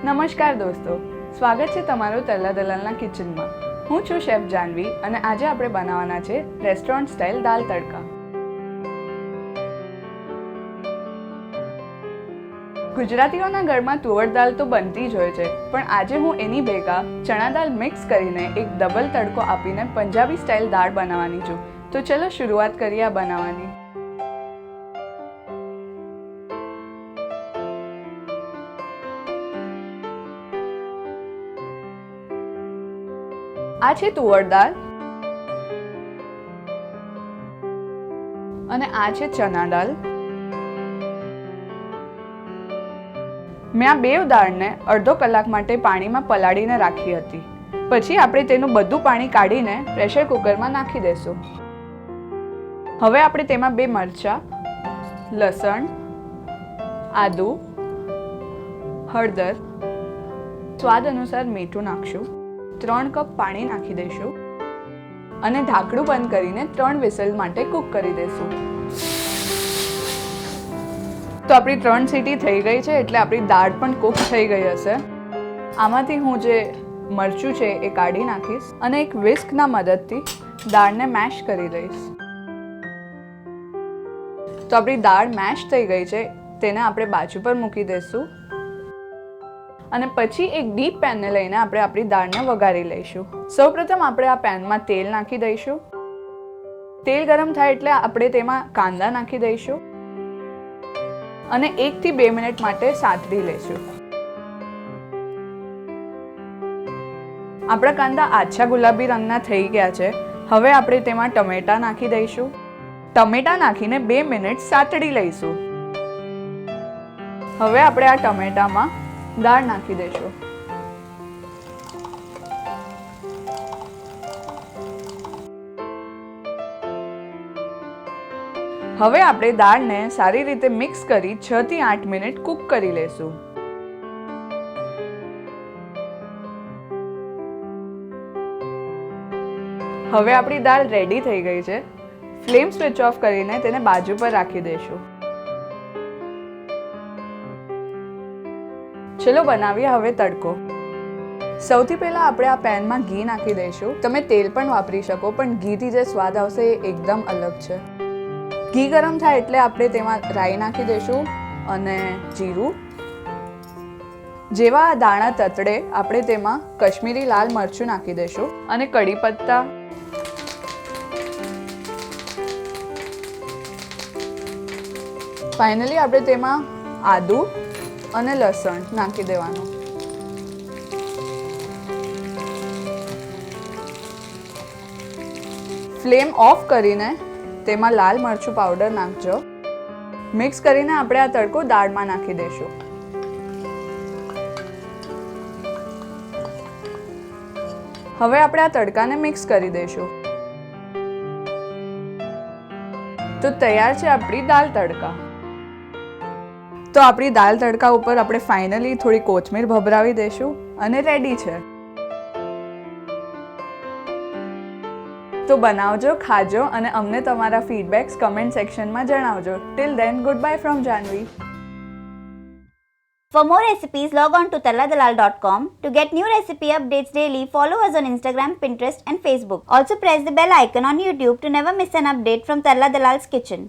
નમસ્કાર દોસ્તો, સ્વાગત છે તમારું તલ્લા દલાલના કિચનમાં. હું છું શેફ જાનવી અને આજે આપણે બનાવવાના છે રેસ્ટોરન્ટ સ્ટાઇલ દાલ તડકા. ગુજરાતીઓના ઘરમાં તુવર દાળ તો બનતી જ હોય છે, પણ આજે હું એની ભેગા ચણા દાળ મિક્સ કરીને એક ડબલ તડકો આપીને પંજાબી સ્ટાઇલ દાળ બનાવવાની છું. તો ચલો શરૂઆત કરીએ આ બનાવવાની. આ છે તુવર દાળ અને આ છે ચના દાળ. મેં આ બે દાળને અડધો કલાક માટે પાણીમાં પલાળીને રાખી હતી. પછી આપણે તેનું બધું પાણી કાઢીને પ્રેશર કુકરમાં નાખી દેશું. હવે આપણે તેમાં 2 મરચાં, લસણ, આદુ, હળદર, સ્વાદ અનુસાર મીઠું નાખશું. 3 કપ પાણી નાખી દઈશું અને ઢાંકણું બંધ કરીને 3 વિસલ માટે કૂક કરી દઈશું. તો આપણી 3 સીટી થઈ ગઈ છે, એટલે આપણી દાળ પણ કૂક થઈ ગઈ હશે. આમાંથી હું જે મરચું છે એ કાઢી નાખીશ અને એક વિસ્કના મદદથી દાળને મેશ કરી લઈશ. તો આપણી દાળ મેશ થઈ ગઈ છે, તેને આપણે બાજુ પર મૂકી દઈશું અને પછી એક ડીપ પેનને લઈને આપણે આપણી દાળને વઘારી લઈશું. સૌપ્રથમ આપણે આ પેનમાં તેલ નાખી દઈશું. તેલ ગરમ થાય એટલે આપણે તેમાં કાંદા નાખી દઈશું અને 1 થી 2 મિનિટ માટે સાતળી લઈશું. આપણા કાંદા આછા ગુલાબી રંગના થઈ ગયા છે. હવે આપણે તેમાં ટમેટા નાખી દઈશું. ટમેટા નાખીને 2 મિનિટ સાતળી લઈશું. હવે આપણે આ ટમેટામાં દાળ નાખી દઈશું. હવે આપણે દાળને સારી રીતે મિક્સ કરી 6 થી 8 મિનિટ કૂક કરી લેશું. હવે આપણી દાળ રેડી થઈ ગઈ છે. ફ્લેમ સ્વિચ ઓફ કરીને તેને બાજુ પર રાખી દઈશું. ચલો બનાવીએ હવે તડકો. સૌથી પહેલા આપણે આ પેનમાં ઘી નાખી દઈશું. તમે તેલ પણ વાપરી શકો, પણ ઘીથી જે સ્વાદ આવશે એ એકદમ અલગ છે. ઘી ગરમ થાય એટલે આપણે તેમાં રાઈ નાખી દઈશું અને જીરું. જેવા દાણા તતડે આપણે તેમાં કશ્મીરી લાલ મરચું નાખી દઈશું અને કડી પત્તા, ફાઇનલી આપણે તેમાં આદુ અને લસણ નાખી દેવાનું. ફ્લેમ ઓફ કરીને તેમાં લાલ મરચું પાવડર નાખજો. મિક્સ કરીને આપણે આ તડકો દાળમાં નાખી દઈશું. હવે આપણે આ તડકાને મિક્સ કરી દઈશું. તો તૈયાર છે આપણી દાલ તડકા. તો આપણી દાલ તડકા ઉપર આપણે ફાઇનલી થોડી કોથમીર ભભરાવી દઈશું અને રેડી છે. તો બનાવજો, ખાજો અને અમને તમારા ફીડબેક્સ કમેન્ટ સેક્શનમાં જણાવજો. Till then, good buy from Janvi. For more recipes, log on to talladalal.com. To get new recipe updates daily, follow us on Instagram, Pinterest and Facebook. Also press the bell icon on YouTube to never miss an update from Talla Dalal's Kitchen.